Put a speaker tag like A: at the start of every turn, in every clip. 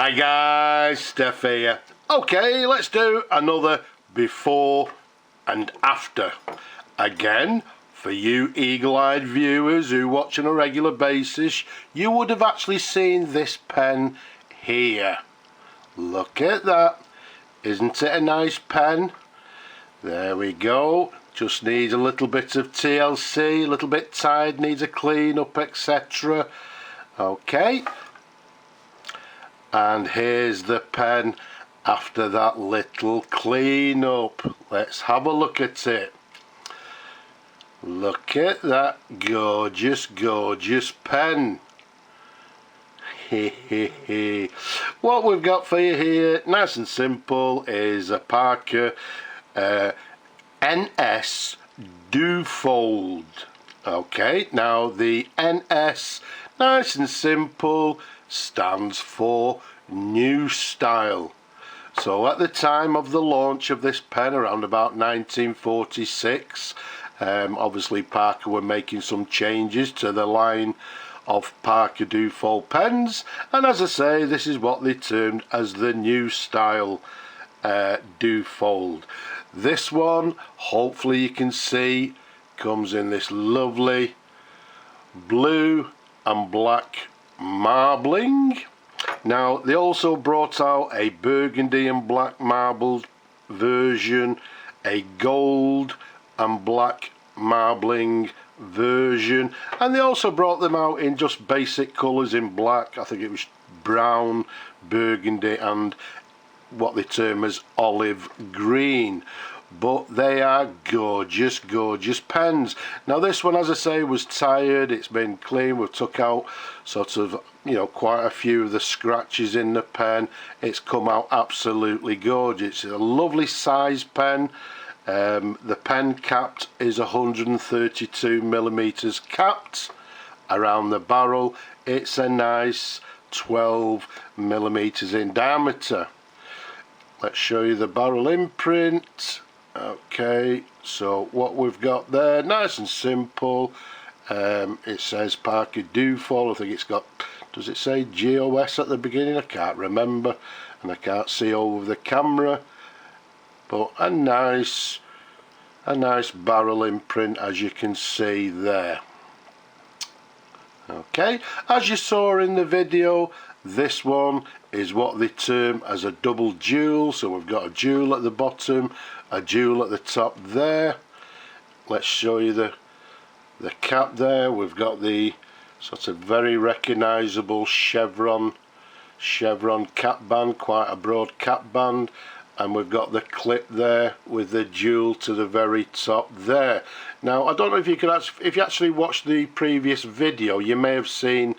A: Hi guys, Steph here. Okay, let's do another before and after. Again, for you eagle-eyed viewers who watch on a regular basis, you would have actually seen this pen here. Look at that. Isn't it a nice pen? There we go. Just needs a little bit of TLC, a little bit tired, needs a clean up, etc. Okay. And here's the pen after that little clean up. Let's have a look at it. Look at that gorgeous, gorgeous pen. What we've got for you here, nice and simple, is a Parker NS Duofold. Okay, now the NS, nice and simple, stands for new style. So at the time of the launch of this pen, around about 1946, obviously Parker were making some changes to the line of Parker Duofold pens, and as I say, this is what they termed as the new style Duofold. This one, hopefully you can see, comes in this lovely blue and black marbling. Now they also brought out a burgundy and black marbled version, a gold and black marbling version, and they also brought them out in just basic colours in black. I think it was brown, burgundy and what they term as olive green. But they are gorgeous, gorgeous pens. Now this one, as I say, was tired, it's been clean, we've took out sort of, you know, quite a few of the scratches in the pen. It's come out absolutely gorgeous. It's a lovely size pen. The pen capped is 132mm capped around the barrel. It's a nice 12mm in diameter. Let's show you the barrel imprint. Okay, so what we've got there, nice and simple. It says Parker Duofold. I think it's got, does it say GOS at the beginning? I can't remember, and I can't see over the camera. But a nice barrel imprint, as you can see there. Okay, as you saw in the video, this one is what they term as a double jewel. So we've got a jewel at the bottom, a jewel at the top there. Let's show you the cap there. We've got the sort of very recognizable chevron cap band, quite a broad cap band, and we've got the clip there with the jewel to the very top there. Now I don't know if you could if you actually watched the previous video, you may have seen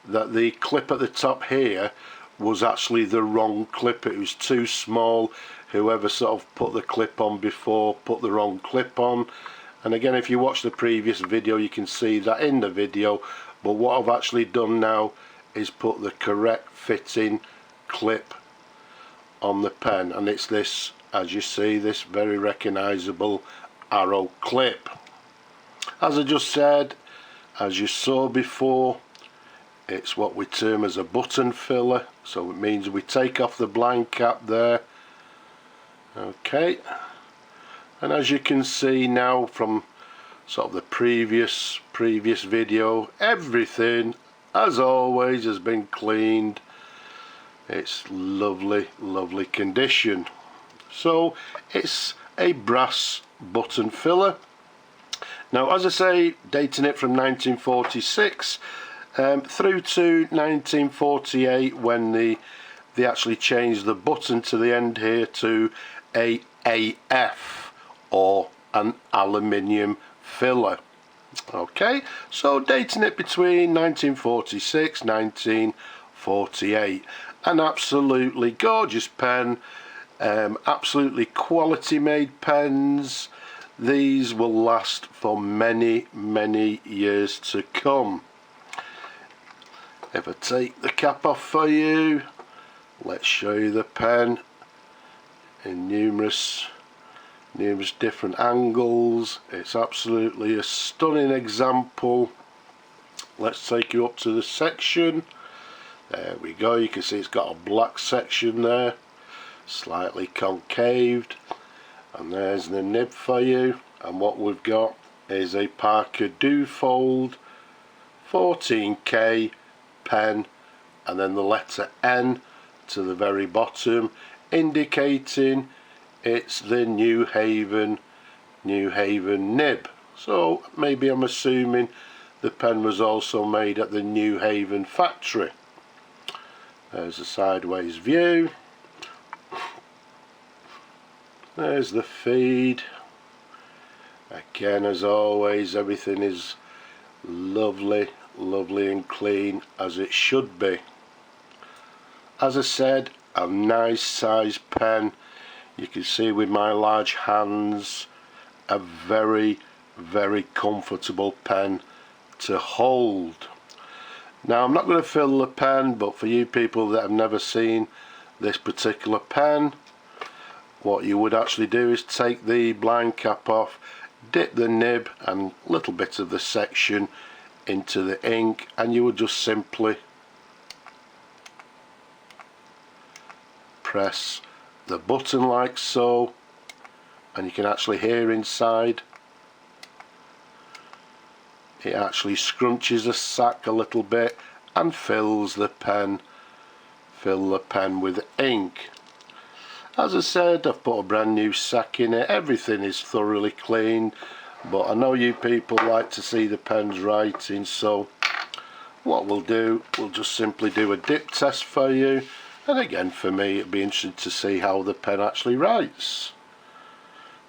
A: that the clip at the top here was actually the wrong clip. It was too small. Whoever sort of put the clip on before put the wrong clip on. And again, if you watch the previous video, you can see that in the video. But what I've actually done now is put the correct fitting clip on the pen, and it's this, as you see, this very recognizable arrow clip. As I just said, as you saw before, it's what we term as a button filler. So it means we take off the blind cap there. Okay, and as you can see now from sort of the previous video, everything as always has been cleaned. It's lovely condition. So it's a brass button filler. Now as I say, dating it from 1946 through to 1948, when they actually changed the button to the end here to a AF, or an aluminium filler. Okay, so dating it between 1946 1948. An absolutely gorgeous pen, absolutely quality made pens. These will last for many years to come. If I take the cap off for you, let's show you the pen in numerous different angles. It's absolutely a stunning example. Let's take you up to the section. There we go, you can see it's got a black section there, slightly concaved, and there's the nib for you. And what we've got is a Parker Duofold 14K pen, and then the letter N to the very bottom, indicating it's the New Haven nib. So maybe I'm assuming the pen was also made at the New Haven factory. There's a sideways view. There's the feed. Again, as always, everything is lovely and clean, as it should be. As I said, a nice size pen. You can see with my large hands, a very comfortable pen to hold. Now, I'm not going to fill the pen, but for you people that have never seen this particular pen, what you would actually do is take the blind cap off, dip the nib and a little bit of the section into the ink, and you would just simply press the button like so, and you can actually hear inside it actually scrunches the sack a little bit and fills the pen with ink. As I said, I've put a brand new sack in it. Everything is thoroughly cleaned, but I know you people like to see the pen's writing, so what we'll do, we'll just simply do a dip test for you, and again for me it'd be interesting to see how the pen actually writes.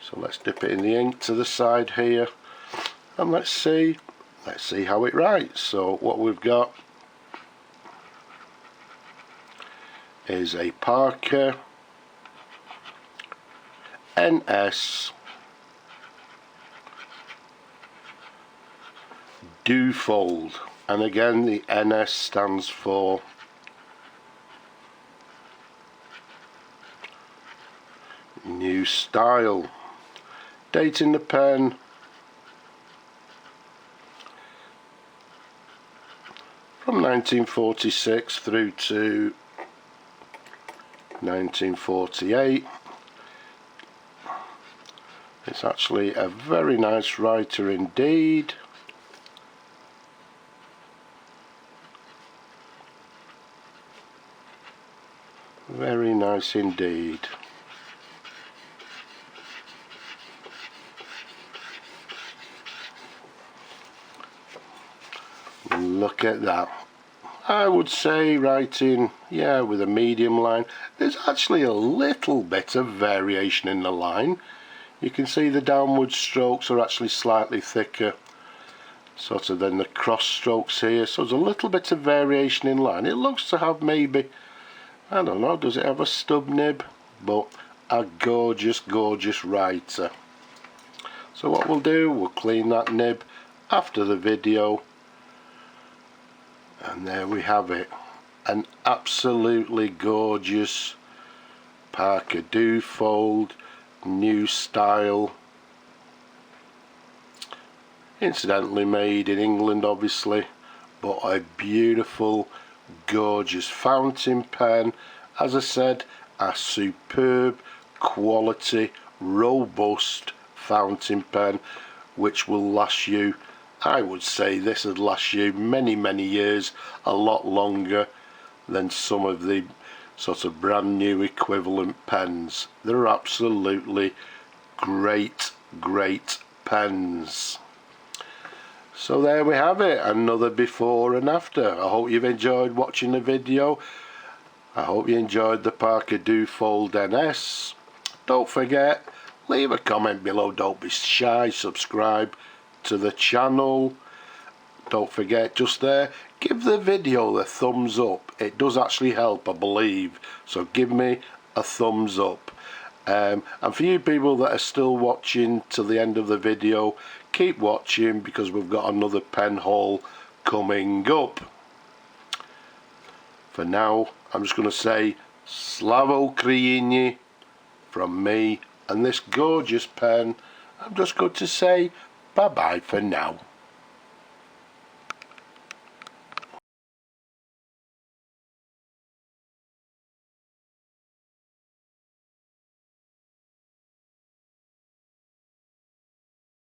A: So let's dip it in the ink to the side here, and let's see how it writes. So what we've got is a Parker NS Duofold, and again the NS stands for New Style. Dating the pen from 1946 through to 1948. It's actually a very nice writer indeed. Very nice indeed. Look at that. I would say writing, yeah, with a medium line. There's actually a little bit of variation in the line. You can see the downward strokes are actually slightly thicker sort of than the cross strokes here, so there's a little bit of variation in line. It looks to have maybe, I don't know, does it have a stub nib? But a gorgeous writer. So what we'll do, we'll clean that nib after the video, and there we have it, an absolutely gorgeous Parker Duofold New Style, incidentally made in England obviously, but a beautiful gorgeous fountain pen. As I said, a superb quality robust fountain pen which will last you, I would say this would last you many years, a lot longer than some of the sort of brand new equivalent pens. They're absolutely great pens. So there we have it, another before and after. I hope you've enjoyed watching the video. I hope you enjoyed the Parker Duofold NS. Don't forget, leave a comment below, don't be shy, subscribe to the channel. Don't forget, just there, give the video a thumbs up. It does actually help, I believe, so give me a thumbs up. And for you people that are still watching to the end of the video, keep watching because we've got another pen haul coming up. For now, I'm just going to say Slavo Ukraini from me and this gorgeous pen. I'm just going to say bye bye for now.